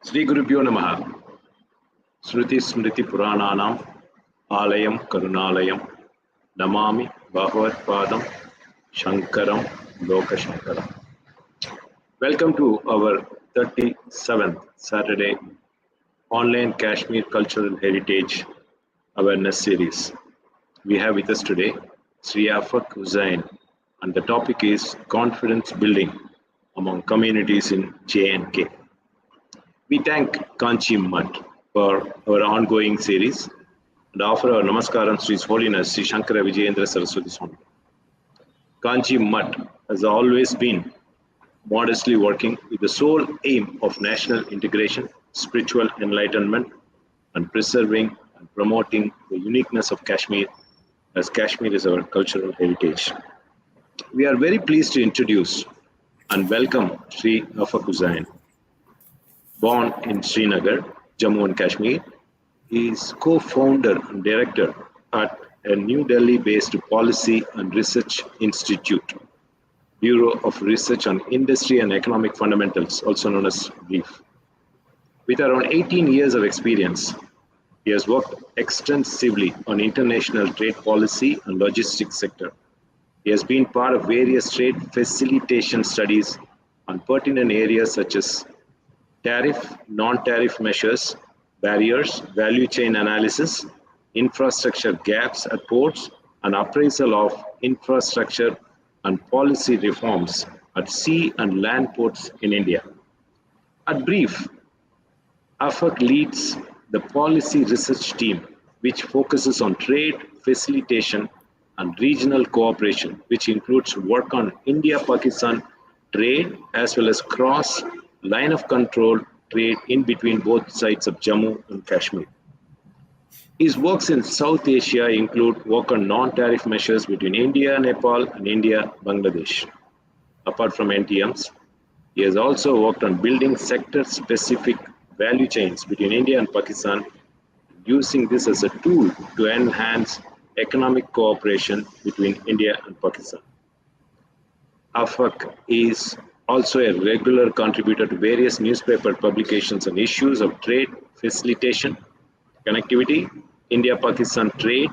Shri Gurubhyo Namaha. Shruti Smriti Purananam Alayam Karunalayam Namami Bhagavad Padam Shankaram Loka Shankaram. Welcome to our 37th Saturday online Kashmir Cultural Heritage Awareness Series. We have with us today Shri Afaq Hussain, and the topic is confidence building among communities in J&K. We thank Kanchi Mutt for our ongoing series and offer our Namaskaram to His Holiness Sri Shankara Vijayendra Saraswati Swami. Kanchi Mutt has always been modestly working with the sole aim of national integration, spiritual enlightenment, and preserving and promoting the uniqueness of Kashmir, as Kashmir is our cultural heritage. We are very pleased to introduce and welcome Shri Afaq Hussain. Born in Srinagar, Jammu and Kashmir, he is co-founder and director at a New Delhi-based Policy and Research Institute, Bureau of Research on Industry and Economic Fundamentals, also known as BRIEF. With around 18 years of experience, he has worked extensively on international trade policy and logistics sector. He has been part of various trade facilitation studies on pertinent areas such as tariff, non-tariff measures, barriers, value chain analysis, infrastructure gaps at ports, and appraisal of infrastructure and policy reforms at sea and land ports in India. At brief, Afaq leads the policy research team, which focuses on trade facilitation and regional cooperation, which includes work on India-Pakistan trade as well as cross line of control trade in between both sides of Jammu and Kashmir. His works in South Asia include work on non-tariff measures between India, Nepal, and India, Bangladesh. Apart from NTMs, he has also worked on building sector-specific value chains between India and Pakistan, using this as a tool to enhance economic cooperation between India and Pakistan. Afaq is also a regular contributor to various newspaper publications on issues of trade facilitation, connectivity, India-Pakistan trade,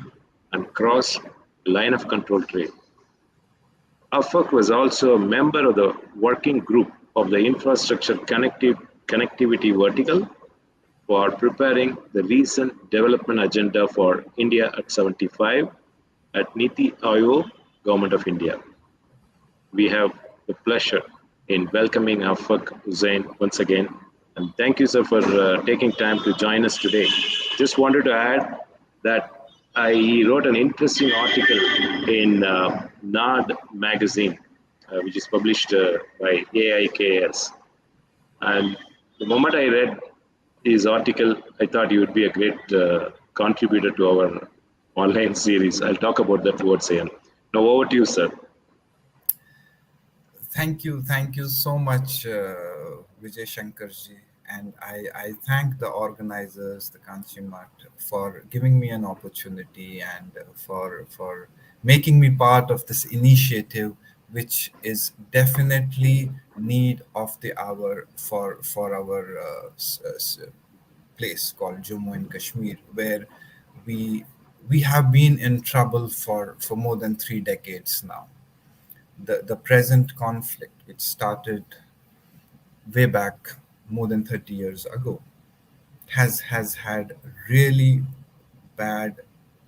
and cross-line of control trade. Afaq was also a member of the working group of the infrastructure connectivity vertical for preparing the recent development agenda for India at 75 at Niti Aayog, Government of India. We have the pleasure in welcoming Afaq Hussain once again. And thank you, sir, for taking time to join us today. Just wanted to add that I wrote an interesting article in NAD magazine, which is published by AIKS. And the moment I read his article, I thought he would be a great contributor to our online series. I'll talk about that towards the end. Now over to you, sir. Thank you so much, Vijay Shankarji, and I thank the organizers, the Kanchi Mutt, for giving me an opportunity and for making me part of this initiative, which is definitely need of the hour for our place called Jammu and Kashmir, where we have been in trouble for more than 3 decades now. The present conflict, which started way back more than 30 years ago, has had really bad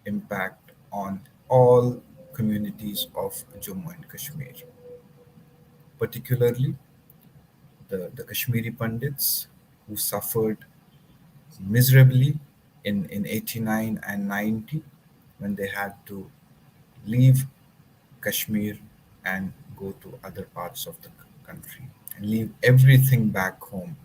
impact on all communities of Jammu and Kashmir, particularly the Kashmiri Pandits, who suffered miserably in 89 and 90 when they had to leave Kashmir and go to other parts of the country and leave everything back home.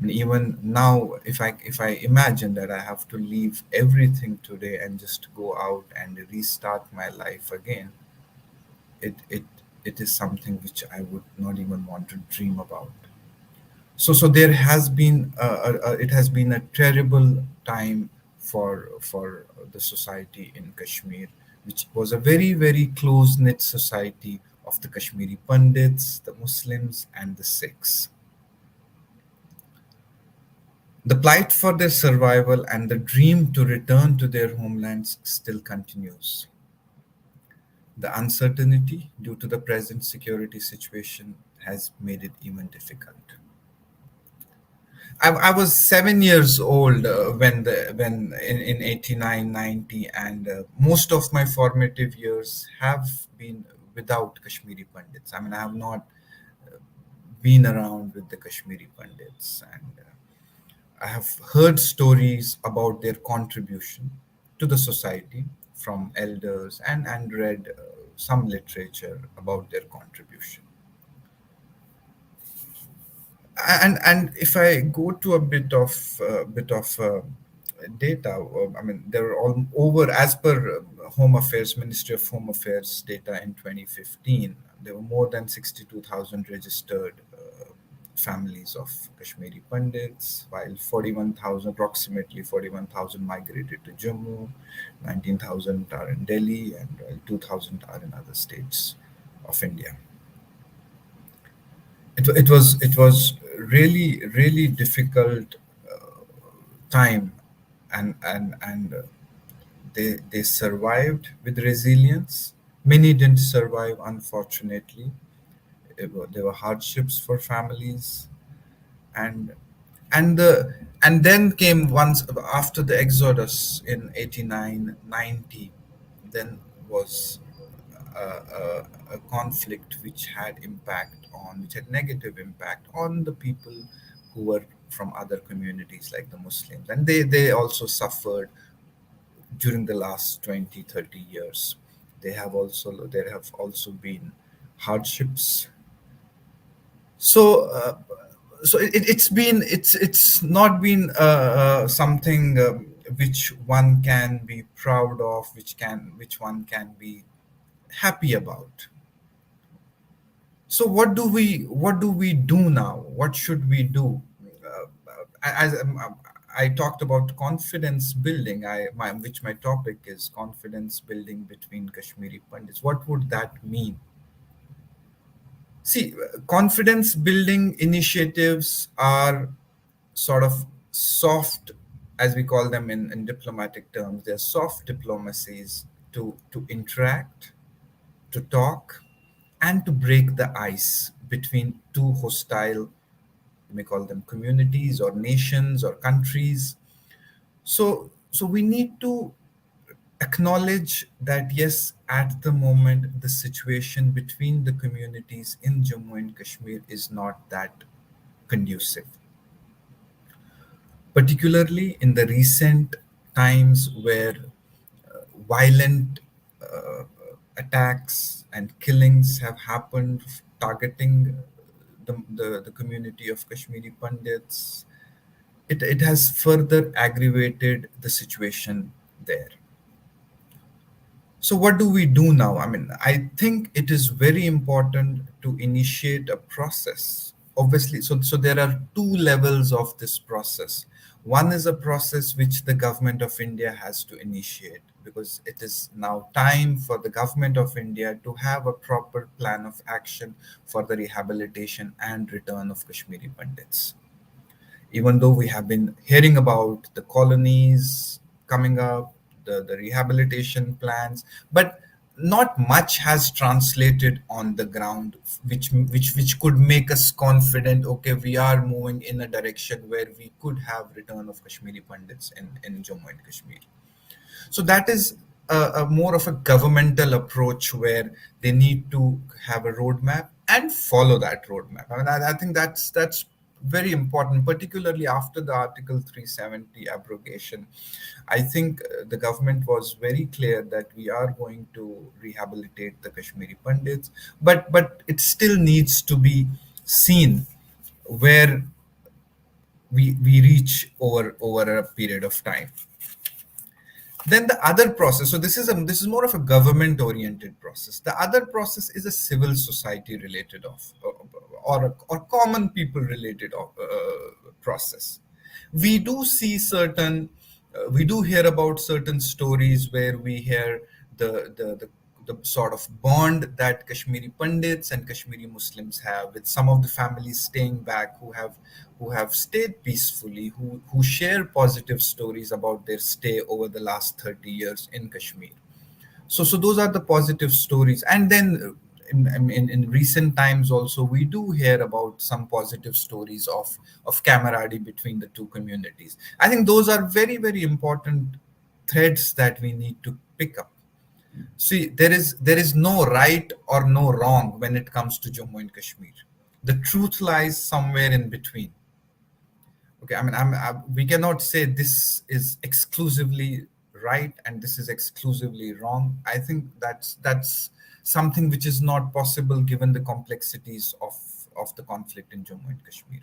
And even now, if I imagine that I have to leave everything today and just go out and restart my life again, it is something which I would not even want to dream about. So there has been it has been a terrible time for the society in Kashmir, which was a very close knit society of the Kashmiri Pandits, the Muslims, and the Sikhs. The plight for their survival and the dream to return to their homelands still continues. The uncertainty due to the present security situation has made it even difficult. I was 7 years old when in 89, 90, and most of my formative years have been without Kashmiri Pandits. I mean, I have not been around with the Kashmiri Pandits, and I have heard stories about their contribution to the society from elders, and read some literature about their contribution. And if I go to a bit of data, I mean, there are all over, as per Home Affairs, Ministry of Home Affairs data in 2015, there were more than 62,000 registered families of Kashmiri Pandits, while 41,000, approximately 41,000 migrated to Jammu, 19,000 are in Delhi, and 2,000 are in other states of India. It was really difficult time, and they survived with resilience. Many didn't survive, unfortunately. There were hardships for families, and and then came, once after the exodus in 89, 90, then was a conflict which had negative impact on the people who were from other communities like the Muslims, and they also suffered during the last 20, 30 years. There have also been hardships. So uh, so it, it's been it's it's not been something which one can be proud of, which one can be happy about. So what do we do now? What should we do? As I talked about confidence building, which my topic is confidence building between Kashmiri Pandits. What would that mean? See, confidence building initiatives are sort of soft, as we call them in diplomatic terms. They're soft diplomacies to interact, to talk, and to break the ice between two hostile, you may call them communities or nations or countries. So we need to acknowledge that yes, at the moment the situation between the communities in Jammu and Kashmir is not that conducive, particularly in the recent times where violent uh, attacks and killings have happened targeting the community of Kashmiri Pandits. It has further aggravated the situation there. So, what do we do now? I mean, I think it is very important to initiate a process. Obviously, so there are two levels of this process. One is a process which the government of India has to initiate, because it is now time for the government of India to have a proper plan of action for the rehabilitation and return of Kashmiri Pandits. Even though we have been hearing about the colonies coming up, the rehabilitation plans, but not much has translated on the ground, which could make us confident. Okay, we are moving in a direction where we could have return of Kashmiri Pandits in Jammu and Kashmir. So that is a more of a governmental approach where they need to have a roadmap and follow that roadmap. I mean, I think that's very important, particularly after the Article 370 abrogation. I think the government was very clear that we are going to rehabilitate the Kashmiri Pandits, but it still needs to be seen where we reach over a period of time. Then the other process, so this is more of a government oriented process. The other process is a civil society related of or common people related of process. We do see certain we do hear about certain stories where we hear the the sort of bond that Kashmiri Pandits and Kashmiri Muslims have, with some of the families staying back who have stayed peacefully, who share positive stories about their stay over the last 30 years in Kashmir. So those are the positive stories. And then in recent times also, we do hear about some positive stories of camaraderie between the two communities. I think those are very, very important threads that we need to pick up. See, there is no right or no wrong when it comes to Jammu and Kashmir. The truth lies somewhere in between. Okay, I mean, we cannot say this is exclusively right and this is exclusively wrong. I think that's something which is not possible given the complexities of the conflict in Jammu and Kashmir.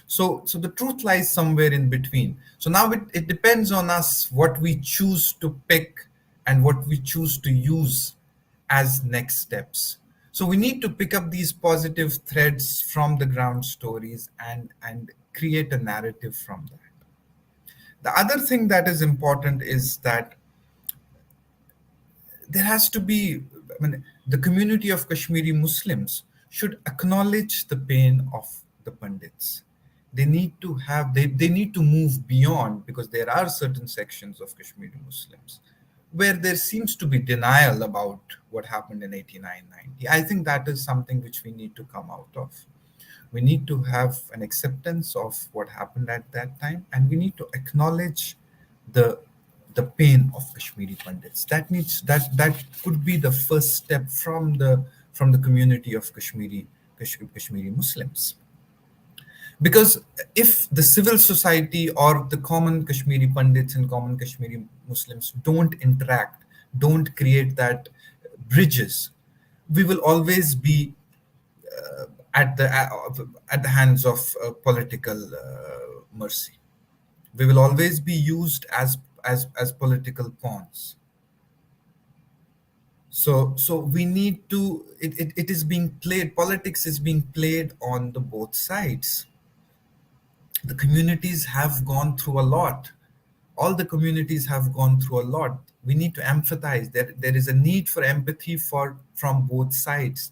So the truth lies somewhere in between. So now it depends on us what we choose to pick and what we choose to use as next steps. So we need to pick up these positive threads from the ground stories and create a narrative from that. The other thing that is important is that there has to be, I mean, the community of Kashmiri Muslims should acknowledge the pain of the Pandits. They need to move beyond, because there are certain sections of Kashmiri Muslims where there seems to be denial about what happened in 89-90. I think that is something which we need to come out of. We need to have an acceptance of what happened at that time, and we need to acknowledge the the pain of Kashmiri Pandits. That could be the first step from the community of Kashmiri Muslims. Because if the civil society or the common Kashmiri Pandits and common Kashmiri Muslims don't interact, don't create that bridges, we will always be at the hands of political mercy. We will always be used as political pawns. So we need to. It is being played. Politics is being played on the both sides. The communities have gone through a lot. All the communities have gone through a lot. We need to empathize. There is a need for empathy from both sides.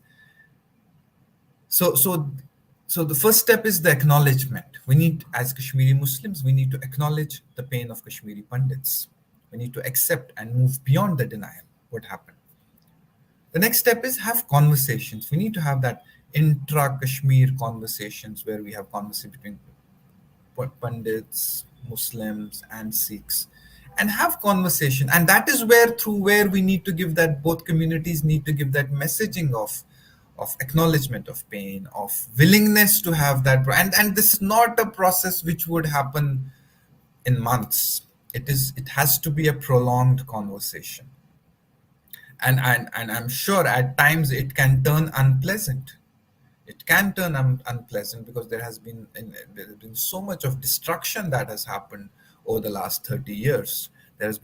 So the first step is the acknowledgement. We need, as Kashmiri Muslims, we need to acknowledge the pain of Kashmiri Pandits. We need to accept and move beyond the denial, what happened. The next step is have conversations. We need to have that intra-Kashmir conversations where we have conversations between Pandits, Muslims, and Sikhs, and have conversation. And that is where we need to give that, both communities need to give that messaging of acknowledgement of pain, of willingness to have that. And this is not a process which would happen in months. It has to be a prolonged conversation. And I'm sure at times it can turn unpleasant. It can turn unpleasant because there has been so much of destruction that has happened over the last 30 years. There have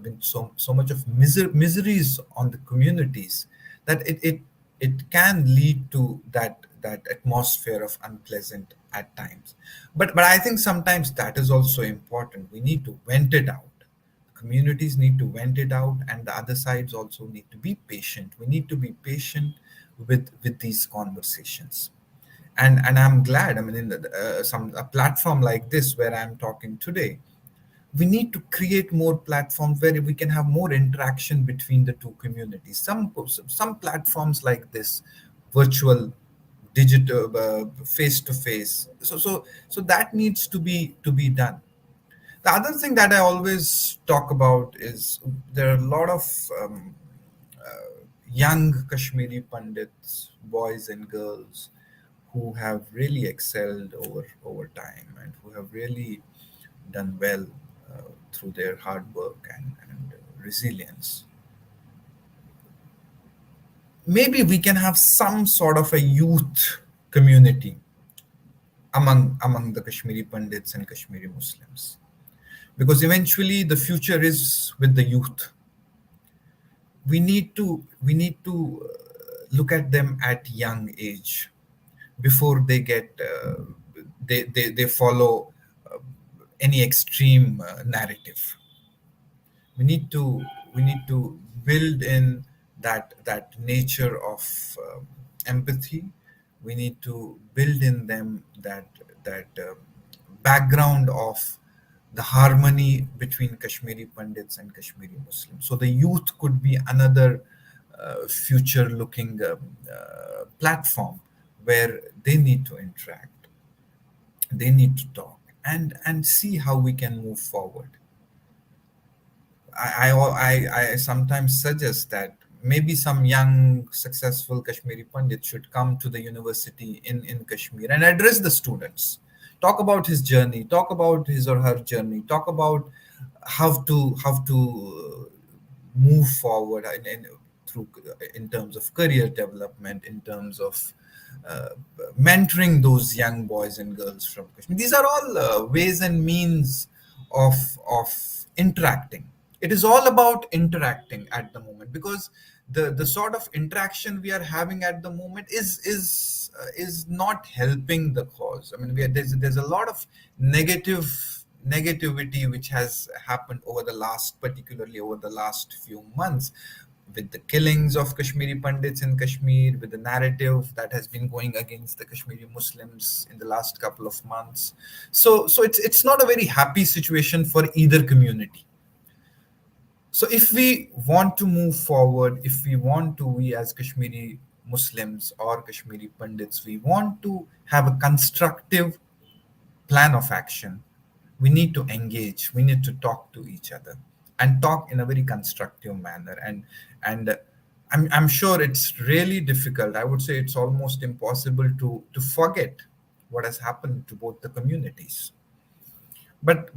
been so much of miseries on the communities that it can lead to that atmosphere of unpleasant at times. But I think sometimes that is also important. We need to vent it out. Communities need to vent it out, and the other sides also need to be patient. We need to be patient with these conversations. And I'm glad, I mean, in a platform like this where I'm talking today, we need to create more platforms where we can have more interaction between the two communities. Some platforms like this, virtual, digital, face to face. So that needs to be done. The other thing that I always talk about is there are a lot of young Kashmiri Pandits, boys and girls, who have really excelled over time and who have really done well through their hard work and resilience. Maybe we can have some sort of a youth community among the Kashmiri Pandits and Kashmiri Muslims, because eventually the future is with the youth. We need to look at them at young age before they get they follow any extreme narrative. We need to build in that nature of empathy. We need to build in them that background of the harmony between Kashmiri Pandits and Kashmiri Muslims. So the youth could be another future-looking platform where they need to interact, they need to talk, and see how we can move forward. I sometimes suggest that maybe some young, successful Kashmiri Pandit should come to the university in Kashmir and address the students. Talk about his journey, talk about his or her journey, talk about how to move forward through in terms of career development, in terms of uh, mentoring those young boys and girls from Kashmir. These are all ways and means of interacting. It is all about interacting at the moment, because the sort of interaction we are having at the moment is not helping the cause. I mean, there's a lot of negativity which has happened over the last, particularly over the last few months, with the killings of Kashmiri Pandits in Kashmir, with the narrative that has been going against the Kashmiri Muslims in the last couple of months. So it's not a very happy situation for either community. So if we want to move forward, if we want to, we as Kashmiri Muslims or Kashmiri Pandits, we want to have a constructive plan of action, we need to engage, we need to talk to each other and talk in a very constructive manner. And I'm sure it's really difficult. I would say it's almost impossible to forget what has happened to both the communities. But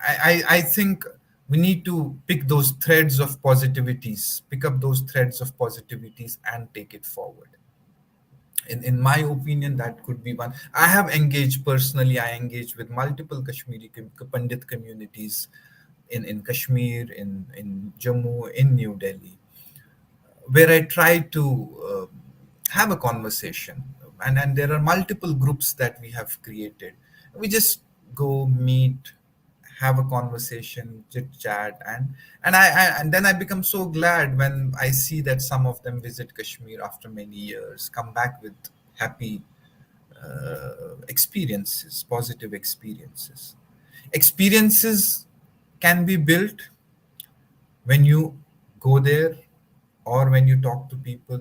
I think we need to pick those threads of positivities, pick up those threads of positivities and take it forward. In my opinion, that could be one. I have engaged personally, I engage with multiple Kashmiri Pandit communities in Kashmir, in Jammu, in New Delhi, where I try to have a conversation. And there are multiple groups that we have created. We just go meet, have a conversation, chit chat, and then I become so glad when I see that some of them visit Kashmir after many years, come back with happy experiences, positive experiences. Experiences can be built when you go there or when you talk to people.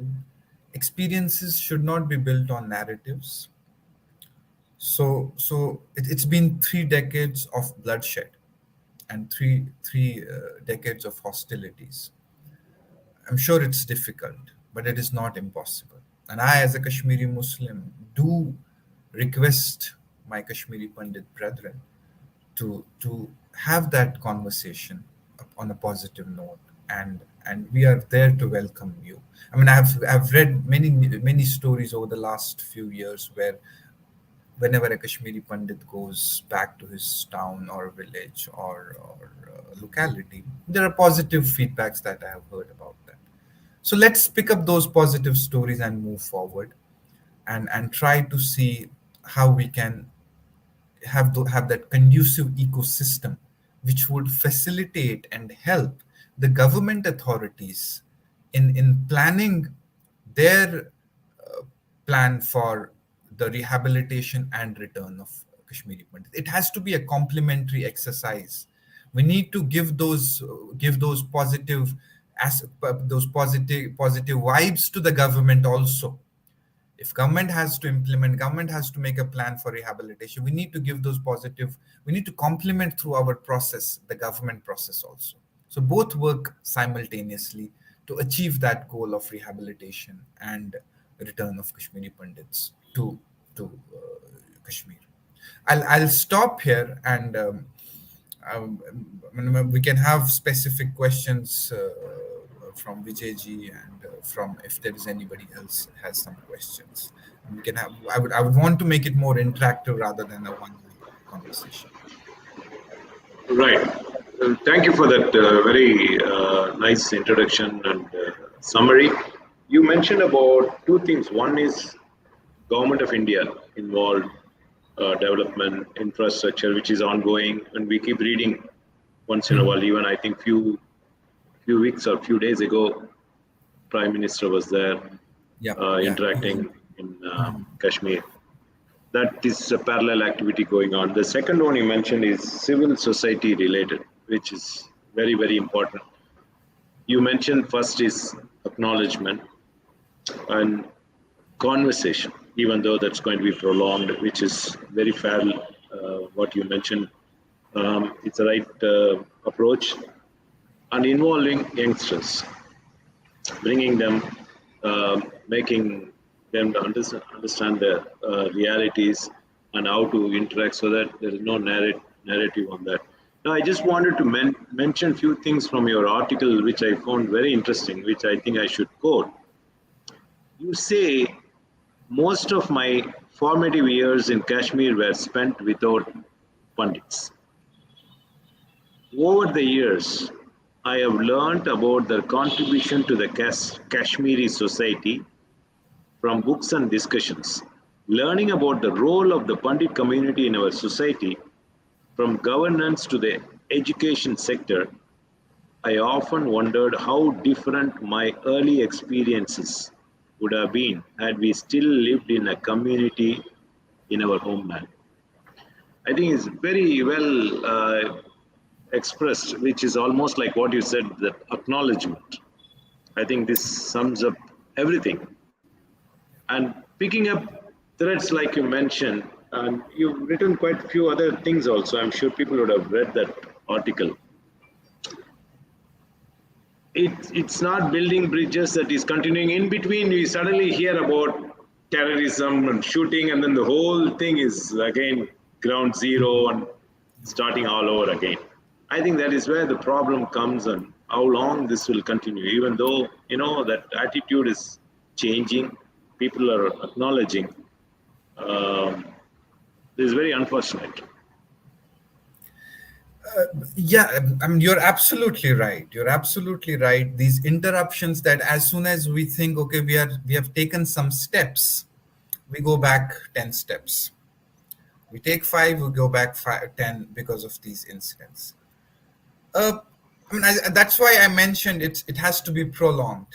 Experiences should not be built on narratives. It's been 3 decades of bloodshed and three decades of hostilities. I'm sure it's difficult, but it is not impossible. And I, as a Kashmiri Muslim, do request my Kashmiri Pandit brethren to have that conversation on a positive note, and we are there to welcome you. I mean, I've read many stories over the last few years where whenever a Kashmiri Pandit goes back to his town or village or locality, there are positive feedbacks that I have heard about that. So let's pick up those positive stories and move forward, and try to see how we can have that conducive ecosystem which would facilitate and help the government authorities in planning their plan for the rehabilitation and return of Kashmiri Pandit. It has to be a complementary exercise. We need to give those positive those positive vibes to the government also. If government has to implement, government has to make a plan for rehabilitation, we need to give those positive, we need to complement through our process the government process also. So both work simultaneously to achieve that goal of rehabilitation and return of Kashmiri Pandits to Kashmir. I'll stop here, and we can have specific questions from Vijayji, and from, if there is anybody else has some questions. And we can have. I would want to make it more interactive rather than a one-way conversation. Right. Thank you for that very nice introduction and summary. You mentioned about two things. One is government of India involved development infrastructure, which is ongoing, and we keep reading once in a while. Even I think few weeks or few days ago, Prime Minister was there Yeah, yeah. interacting in Mhm. Kashmir. That is a parallel activity going on. The second one you mentioned is civil society related, which is very, very important. You mentioned first is acknowledgement and conversation, even though that's going to be prolonged, which is very fair. What you mentioned, it's the right approach, and involving youngsters, bringing them, making them to understand the realities and how to interact, so that there is no narrative on that. Now, I just wanted to mention few things from your article, which I found very interesting, which I think I should quote. You say most of my formative years in Kashmir were spent without pundits. Over the years, I have learned about their contribution to the Kashmiri society from books and discussions. Learning about the role of the Pandit community in our society, from governance to the education sector, I often wondered how different my early experiences would have been had we still lived in a community in our homeland. I think it's very well expressed, which is almost like what you said, that acknowledgement. I think this sums up everything. And picking up threads like you mentioned, and you've written quite a few other things also. I'm sure people would have read that article. It's not building bridges that is continuing. In between, we suddenly hear about terrorism and shooting, and then the whole thing is again ground zero and starting all over again. I think that is where the problem comes, and how long this will continue. Even though that attitude is changing, people are acknowledging. Um, this is very unfortunate. Yeah, I mean, you're absolutely right. You're absolutely right. These interruptions that as soon as we think, okay, we have taken some steps, we go back 10 steps. We take five, we go back 10 because of these incidents. Uh, that's why I mentioned it has to be prolonged,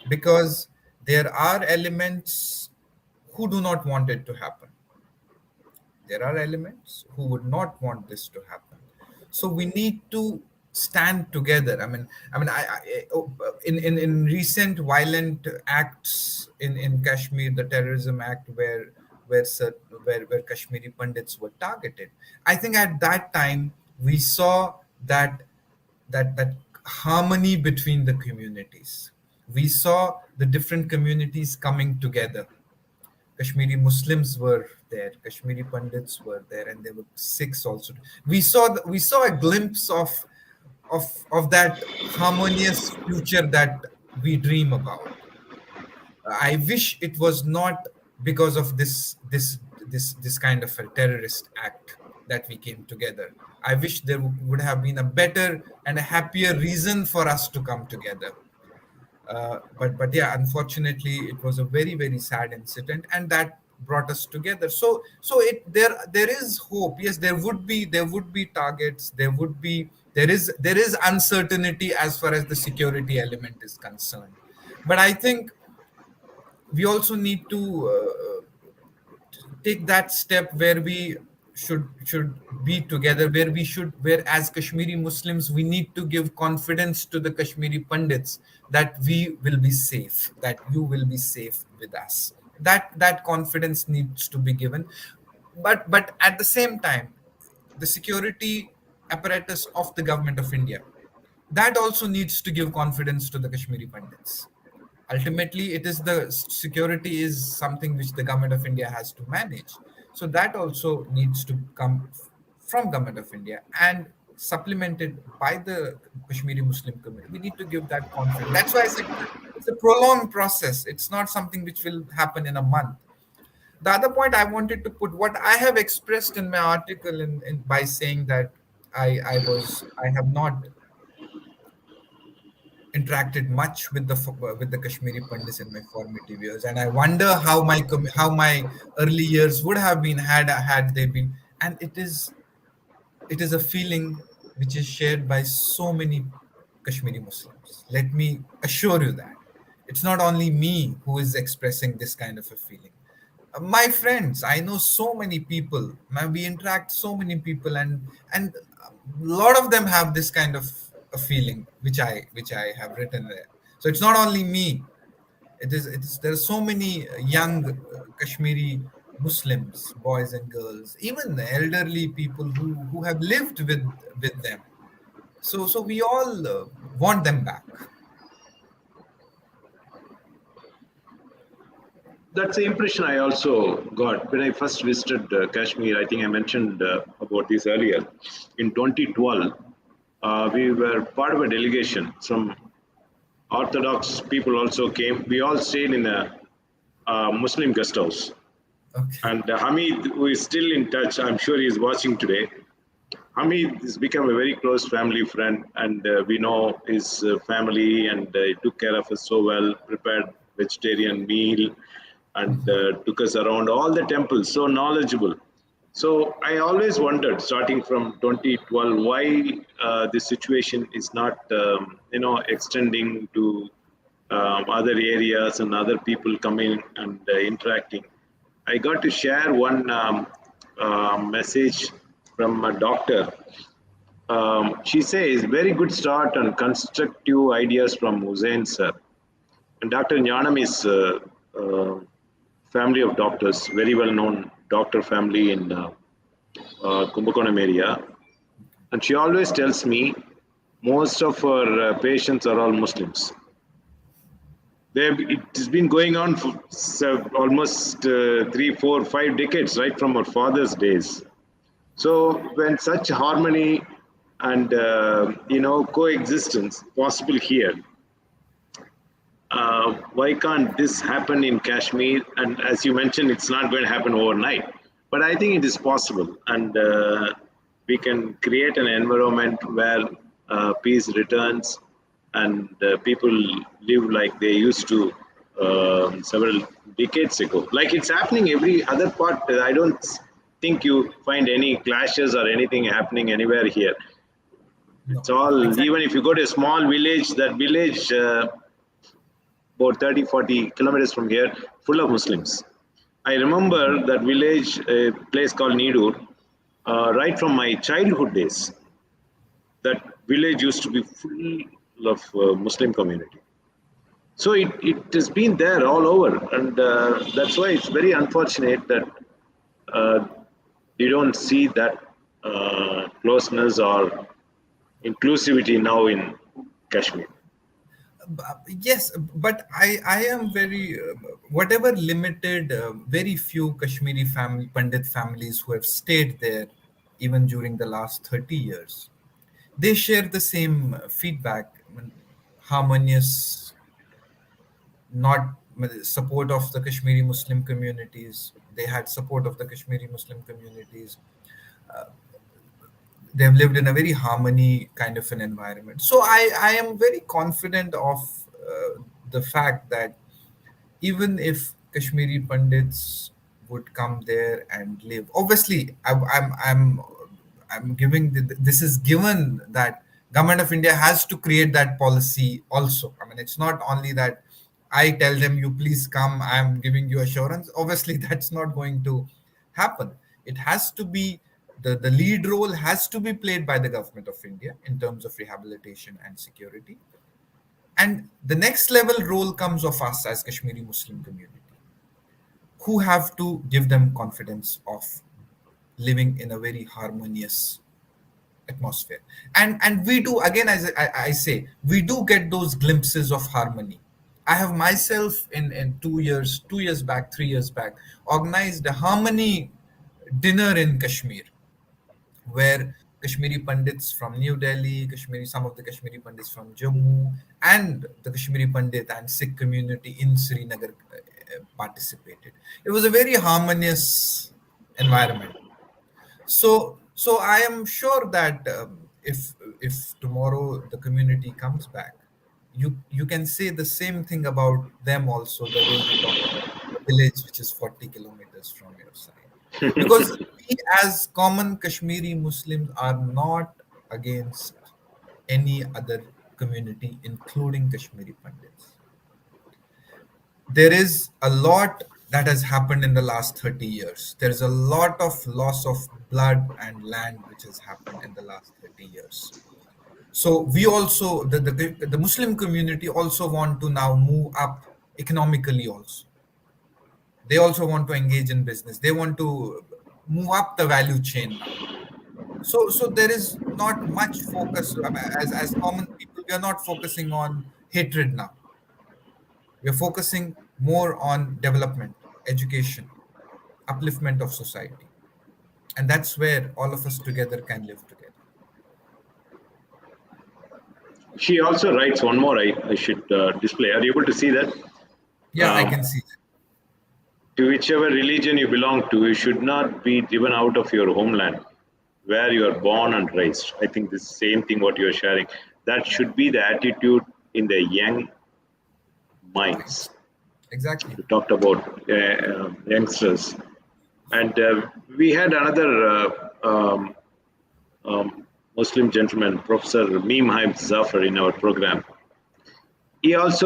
because there are elements who do not want it to happen. There are elements who would not want this to happen. So we need to stand together. In recent violent acts in Kashmir, the terrorism act where Kashmiri Pandits were targeted, I think at that time we saw that harmony between the communities. We saw the different communities coming together. Kashmiri Muslims were there, Kashmiri Pandits were there, and there were Sikhs also. We saw a glimpse of that harmonious future that we dream about. I wish it was not because of this kind of a terrorist act that we came together. I wish there would have been a better and a happier reason for us to come together. But yeah, unfortunately, it was a very very sad incident, and that brought us together. There is hope. Yes, there would be targets. There is uncertainty as far as the security element is concerned. But I think we also need to take that step where we should be together, where as Kashmiri Muslims we need to give confidence to the Kashmiri Pandits that we will be safe, that you will be safe with us. That confidence needs to be given. But at the same time, the security apparatus of the government of India, that also needs to give confidence to the Kashmiri Pandits. Ultimately, it is the security is something which the government of India has to manage. So that also needs to come from government of India and supplemented by the Kashmiri Muslim community. We need to give that confidence. That's why I said it's a prolonged process. It's not something which will happen in a month. The other point I wanted to put, what I have expressed in my article by saying that I have not interacted much with the Kashmiri Pandits in my formative years, and I wonder how my early years would have been had they been. And it is a feeling which is shared by so many Kashmiri Muslims. Let me assure you that. It's not only me who is expressing this kind of a feeling. My friends, I know so many people, man, we interact so many people, and a lot of them have this kind of a feeling which I have written there. So it's not only me. It is there are so many young Kashmiri Muslims, boys and girls, even the elderly people who have lived with them. So we all want them back. That's the impression I also got when I first visited Kashmir. I think I mentioned about this earlier. In 2012, we were part of a delegation. Some Orthodox people also came. We all stayed in a Muslim guest house. Okay. And Hamid, who is still in touch, I'm sure he is watching today. Hamid has become a very close family friend, and we know his family, and he took care of us so well, prepared vegetarian meal, and took us around all the temples, so knowledgeable. So I always wondered, starting from 2012, why this situation is not, extending to other areas and other people coming and interacting. I got to share one message from a doctor. She says, very good start on constructive ideas from Hussain sir. And Dr. Jnanam is family of doctors, very well known doctor family in Kumbakonam area. And she always tells me most of her patients are all Muslims. It has been going on for almost 3, 4, 5 decades, right from our father's days. So when such harmony and coexistence possible here, why can't this happen in Kashmir? And as you mentioned, it's not going to happen overnight, but I think it is possible, and we can create an environment where peace returns and people live like they used to several decades ago. Like it's happening every other part. I don't think you find any clashes or anything happening anywhere here. No, It's no, all, even exactly. if you go to a small village, that village about 30, 40 kilometers from here, full of Muslims. I remember that village, a place called Nidur, right from my childhood days. That village used to be full of Muslim community. So it has been there all over, and that's why it's very unfortunate that uh, you don't see that closeness or inclusivity now in Kashmir. Yes, but I am very whatever limited, very few Kashmiri family Pandit families who have stayed there even during the last 30 years. They share the same feedback. I mean, harmonious, not support of the Kashmiri Muslim communities. They had support of the Kashmiri Muslim communities. They've lived in a very harmony kind of an environment. So I am very confident of the fact that even if Kashmiri Pandits would come there and live, obviously I'm giving this is given that government of India has to create that policy also. I mean, it's not only that I tell them you please come, I'm giving you assurance. Obviously, that's not going to happen. It has to be the lead role has to be played by the government of India in terms of rehabilitation and security. And the next level role comes of us as Kashmiri Muslim community, who have to give them confidence of living in a very harmonious atmosphere. And we do, again, as I say, we do get those glimpses of harmony. I have myself in 2 years, 2 years back, 3 years back, organized a harmony dinner in Kashmir, where Kashmiri Pandits from New Delhi, some of the Kashmiri Pandits from Jammu, and the Kashmiri Pandit and Sikh community in Srinagar participated. It was a very harmonious environment. So I am sure that if tomorrow the community comes back, you can say the same thing about them also, the way you talk about the village which is 40 kilometers from your side, because we as common Kashmiri Muslims are not against any other community, including Kashmiri Pandits. there is a lot that has happened in the last 30 years. There is a lot of loss of blood and land which has happened in the last 30 years. So we also, the Muslim community also want to now move up economically also. They also want to engage in business. They want to move up the value chain now. So there is not much focus, as common people, we are not focusing on hatred now. We are focusing more on development, education, upliftment of society. And that's where all of us together can live together. She also writes one more. I should display. Are you able to see that? Yeah, I Um, can see that. to whichever religion you belong to, you should not be driven out of your homeland where you are born and raised. I think the same thing what you are sharing. That should be the attitude in the young minds. Exactly. You talked about youngsters, and we had another Muslim gentleman, Professor Meem Haib Zafar, in our program. He also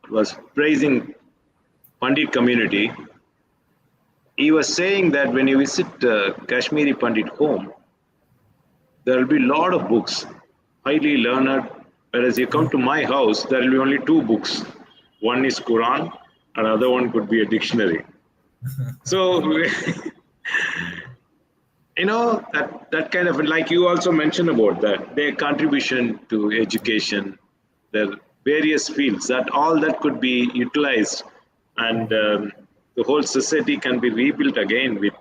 was praising Pandit community. He was saying that when you visit Kashmiri Pandit home, there will be a lot of books, highly learned. Whereas you come to my house, there will be only two books. One is Quran, another one could be a dictionary. So that kind of, like you also mentioned about that, their contribution to education, their various fields, that all that could be utilized, and the whole society can be rebuilt again with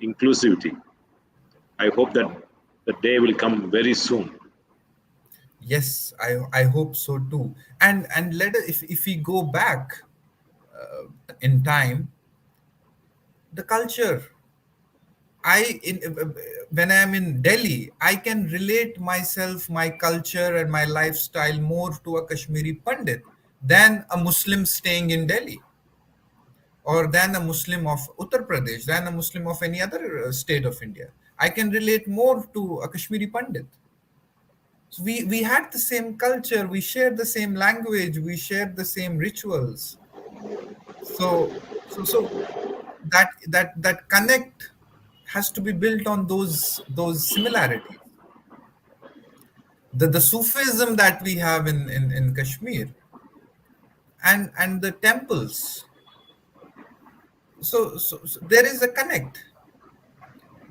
inclusivity. I hope that the day will come very soon. Yes, I hope so too. And let us, if we go back in time, the culture. When I'm in Delhi, I can relate myself, my culture, and my lifestyle more to a Kashmiri Pandit than a Muslim staying in Delhi, or than a Muslim of Uttar Pradesh, than a Muslim of any other state of India. I can relate more to a Kashmiri Pandit. So we had the same culture, we shared the same language, we shared the same rituals. So that connect has to be built on those similarities. The Sufism that we have in Kashmir, and the temples. So there is a connect.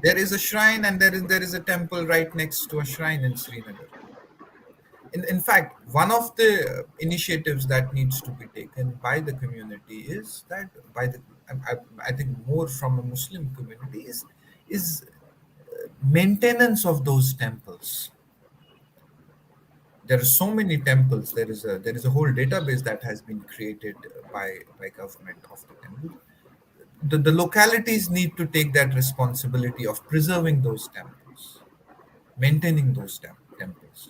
There is a shrine, and there is a temple right next to a shrine in Srinagar. In fact, one of the initiatives that needs to be taken by the community is that by the I think more from a Muslim community is maintenance of those temples. There are so many temples. There is a whole database that has been created by government of the temple. The localities need to take that responsibility of preserving those temples, maintaining those temples.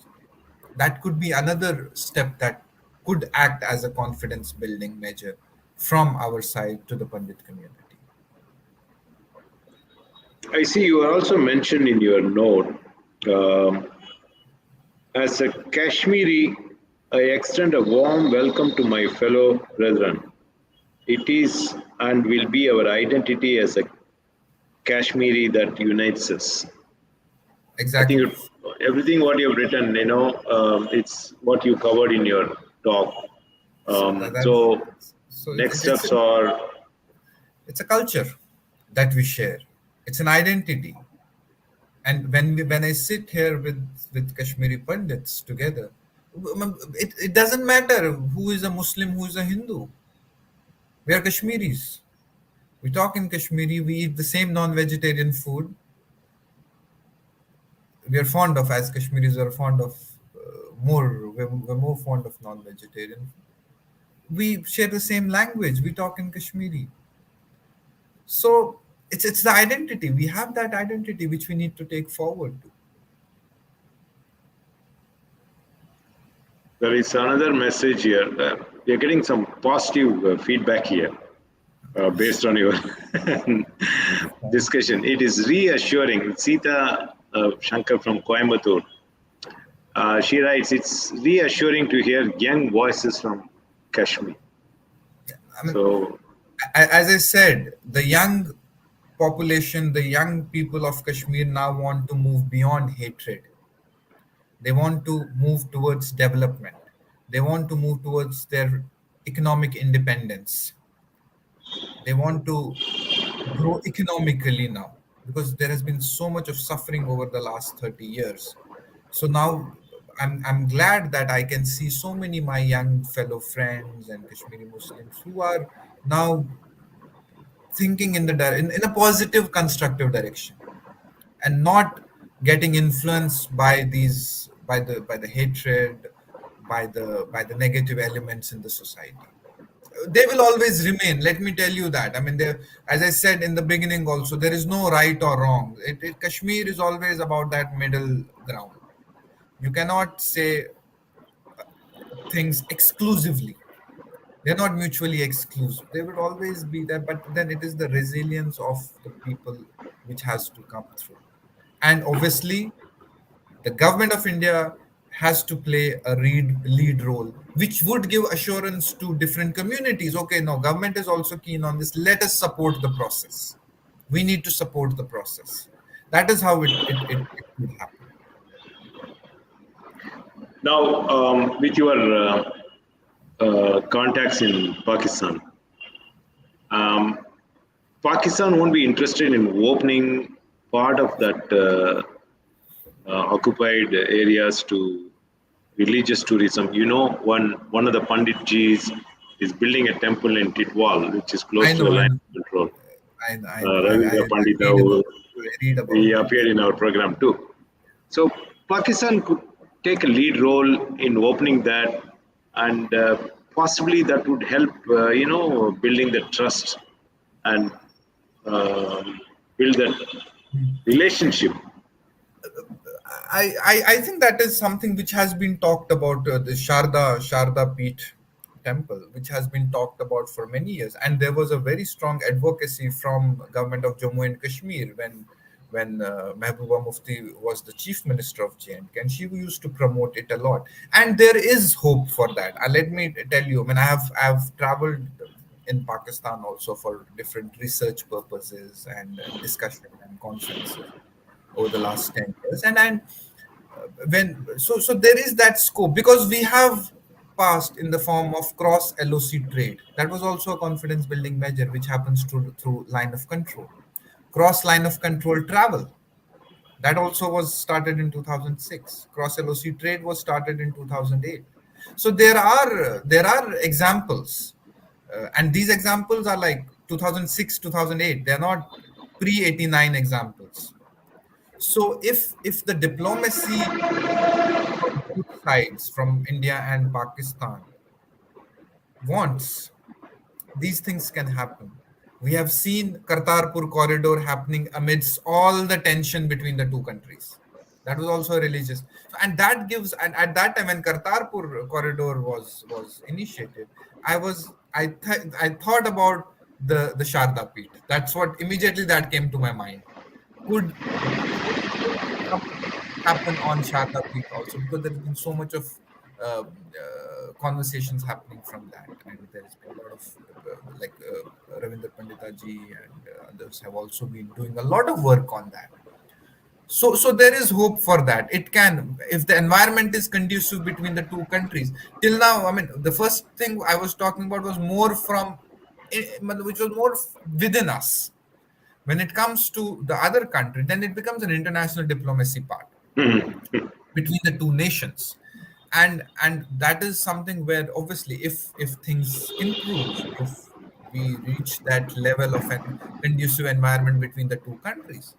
That could be another step that could act as a confidence building measure from our side to the Pandit community. I see you also mentioned in your note, um, as a Kashmiri, I extend a warm welcome to my fellow brethren. It is and will be our identity as a Kashmiri that unites us. I think Exactly. everything what you've written, it's what you covered in your talk. So that's So so next steps are, it's a culture that we share. It's an identity. And when I sit here with Kashmiri Pandits together, it doesn't matter who is a Muslim, who is a Hindu. We are Kashmiris. We talk in Kashmiri. We eat the same non-vegetarian food. We are fond of, as Kashmiris are fond of we're more fond of non-vegetarian. We share the same language. We talk in Kashmiri. So it's the identity. We have that identity which we need to take forward to. there is another message here. We are getting some positive feedback here based on your discussion. It is reassuring. Sita Shankar from Coimbatore. She writes, it's reassuring to hear young voices from Kashmir. I mean, So, as I said, the young population, the young people of Kashmir now want to move beyond hatred. They want to move towards development. They want to move towards their economic independence. They want to grow economically now because there has been so much of suffering over the last 30 years. So now I'm glad that I can see so many my young fellow friends and Kashmiri Muslims who are now thinking in in a positive constructive direction and not getting influenced by the hatred, by the negative elements in the society. They will always remain, let me tell you that. I mean, there, as I said in the beginning also, there is no right or wrong. Kashmir is always about that middle ground. You cannot say things exclusively. They're not mutually exclusive. They would always be there, but then it is the resilience of the people which has to come through. And obviously the government of India has to play a lead role, which would give assurance to different communities. Okay, no, government is also keen on this. Let us support the process. We need to support the process. That is how it could happen. now, with your contacts in Pakistan, um, Pakistan won't be interested in opening part of that occupied areas to religious tourism. You know, one of the Panditjis is building a temple in Titwal, which is close I to the know, I line know, of control. I know. Ravindra I Pandita, read about it. I read he about it. appeared in our program too. So Pakistan could take a lead role in opening that, and possibly that would help, building the trust and build that relationship. I think that is something which has been talked about, the Sharda Peeth temple, which has been talked about for many years, and there was a very strong advocacy from government of Jammu and Kashmir when Mehbooba Mufti was the chief minister of J&K, and she used to promote it a lot. And there is hope for that. Let me tell you, I mean, I have traveled in Pakistan also for different research purposes and discussion and conferences over the last 10 years. And so there is that scope because we have passed in the form of cross LOC trade. That was also a confidence building measure which happens through line of control. Cross line of control travel, that also was started in 2006. Cross LOC trade was started in 2008. So there are examples, and these examples are like 2006, 2008. They're not pre 89 examples. So if the diplomacy from both sides, from India and Pakistan, wants, these things can happen. We have seen Kartarpur corridor happening amidst all the tension between the two countries. That was also religious, and that gives. And at that time, when Kartarpur corridor was initiated, I thought about the Sharda Peeth. That's what immediately that came to my mind. Could something happen on Sharda Peeth also, because there has been so much of conversations happening from that, and there has been a lot of Ravindra Pandita ji and others have also been doing a lot of work on that. So there is hope for that. It can, if the environment is conducive between the two countries. Till now, I mean, the first thing I was talking about was more from, which was more within us. When it comes to the other country, then it becomes an international diplomacy part between the two nations. And that is something where obviously if things improve, if we reach that level of an conducive environment between the two countries,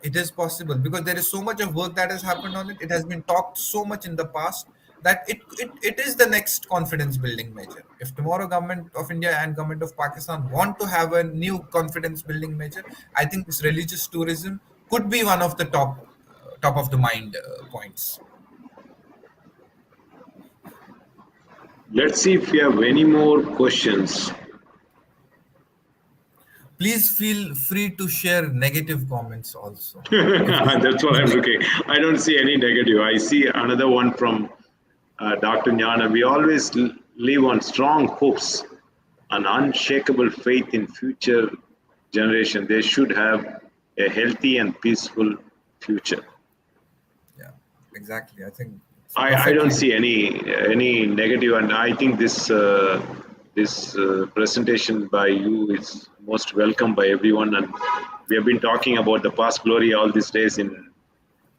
it is possible because there is so much of work that has happened on it. It has been talked so much in the past that it is the next confidence building measure. If tomorrow government of India and government of Pakistan want to have a new confidence building measure, I think this religious tourism could be one of the top of the mind points. Let's see if we have any more questions. Please feel free to share negative comments also. If That's what I'm looking. I don't see any negative. I see another one from Dr. Jnana. We always live on strong hopes, an unshakable faith in future generation. They should have a healthy and peaceful future. yeah, exactly. I think it's I don't perfectly. see any negative, and I think this presentation by you is most welcome by everyone. And we have been talking about the past glory all these days in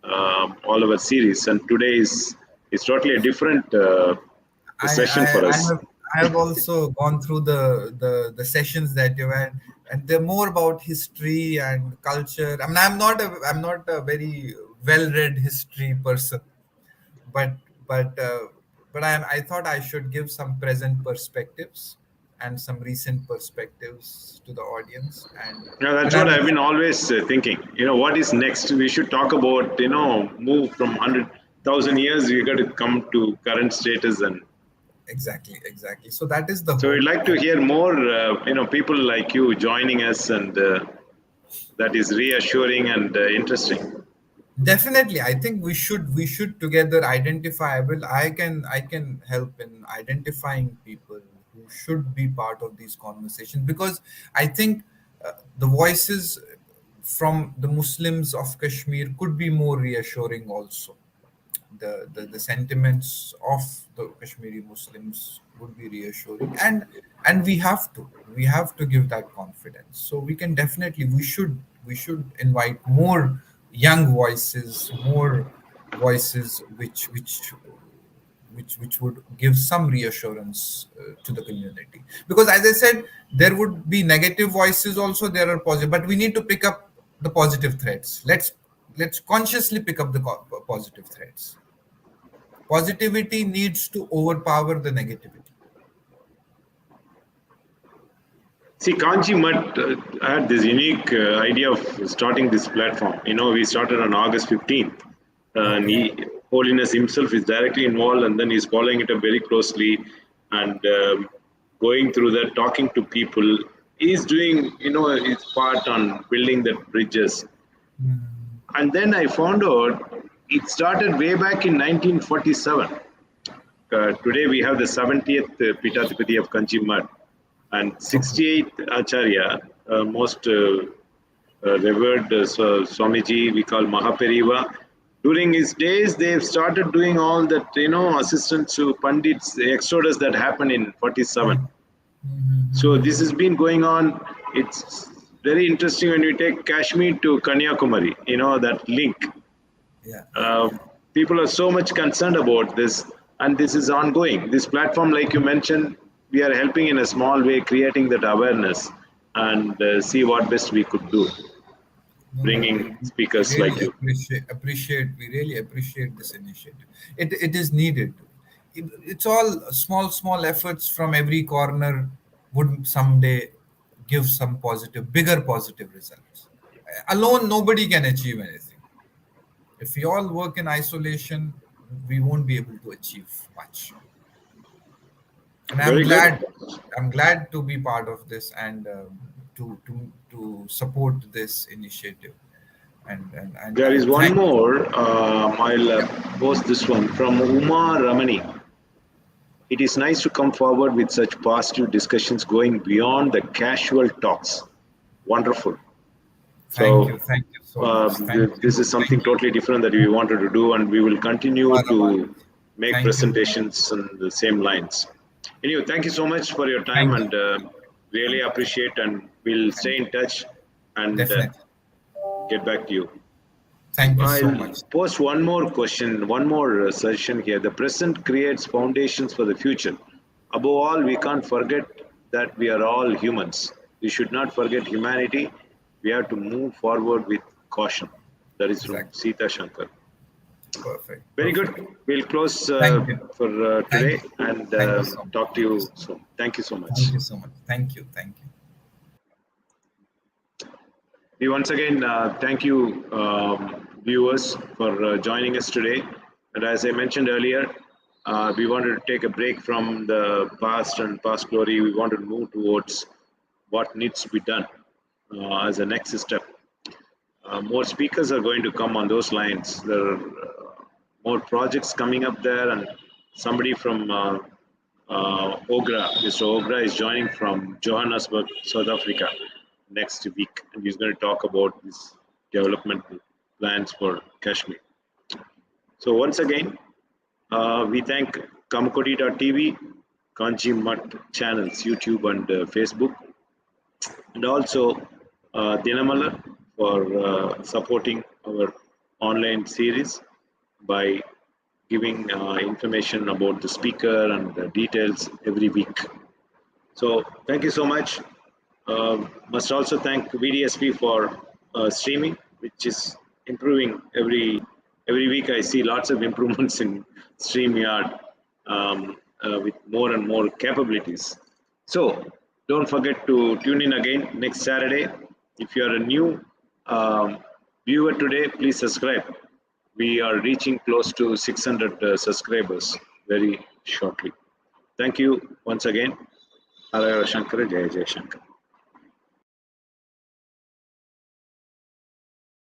all our series, and today is totally a different I, session I for I us. have I have also gone through the sessions that you had, and they're more about history and culture. I mean, I'm not a very well-read history person, but but uh, but I thought I should give some present perspectives and some recent perspectives to the audience, Yeah, that's and what I'm I've been always thinking. What is next? We should talk about move from 100,000 years. We got to come to current status. And exactly. So that is the so we'd hope. like to hear more, people like you joining us, and that is reassuring and interesting. Definitely, I think we should together identify. I can help in identifying people who should be part of these conversations, because I think the voices from the Muslims of Kashmir could be more reassuring also. The sentiments of the Kashmiri Muslims would be reassuring, and we have to give that confidence. So we can definitely we should invite more young voices, more voices which would give some reassurance to the community. Because as I said, there would be negative voices also, there are positive, but we need to pick up the positive threads. Let's consciously pick up the positive threads. Positivity needs to overpower the negativity. See, Kanchi Mutt had this unique idea of starting this platform. We started on August 15th, and Okay. Holiness himself is directly involved, and then he's following it up very closely and going through that, talking to people. He's doing, his part on building the bridges. And then I found out it started way back in 1947. Today we have the 70th Pitathipati of Kanchi Mutt and Okay. 68th Acharya, most revered Swamiji, we call Mahaperiva. During his days, they've started doing all that, assistance to Pandits, the exodus that happened in 47. So this has been going on. It's very interesting when you take Kashmir to Kanyakumari, that link. Yeah. People are so much concerned about this, and this is ongoing. This platform, like you mentioned, we are helping in a small way, creating that awareness, and see what best we could do, No, no, bringing we speakers like really you. appreciate. We really appreciate this initiative. It is needed. It's all small efforts from every corner would someday give some bigger positive results. Alone, nobody can achieve anything. If we all work in isolation, we won't be able to achieve much. And I'm Very good. glad, I'm glad to be part of this, and to support this initiative, and There I is one thank. more. I'll Yeah. post this one from Uma Ramani. It is nice to come forward with such positive discussions going beyond the casual talks. Wonderful. So Thank you so much. this is something Thank you. totally different that we wanted to do, and we will continue Barabar. to make Thank you very much. presentations on the same lines. Anyway, thank you so much for your time, Thank you. and really appreciate. And we'll stay Thank in you. touch and Definitely. get back to you. Thank you so I'll much. post one more question, one more suggestion here. The present creates foundations for the future. Above all, we can't forget that we are all humans. We should not forget humanity. We have to move forward with caution. That is from Exactly. Sita Shankar. Perfect. Very good. Perfect. We'll close Thank you. for Thank today you. and Thank you so much. talk to Thank you you so much. soon. Thank you so much. Thank you so much. Thank you. Thank you. We once again thank you, viewers, for joining us today. And as I mentioned earlier, we wanted to take a break from the past and past glory. We wanted to move towards what needs to be done. as a next step. More speakers are going to come on those lines. There are more projects coming up there, and somebody from Ogra, Mr. Ogra, is joining from Johannesburg, South Africa, next week, and he's going to talk about his development plans for Kashmir. So once again, we thank Kamakodi.tv, Kanchi Mutt channels, YouTube and Facebook, and also Dinamalar for supporting our online series by giving information about the speaker and the details every week. So thank you so much. Must also thank VDSP for streaming, which is improving every week. I see lots of improvements in StreamYard with more and more capabilities. So don't forget to tune in again next Saturday. If you are a new viewer today, please subscribe. We are reaching close to 600 subscribers very shortly. Thank you once again. Hare Shankara, Jai Jai Shankara.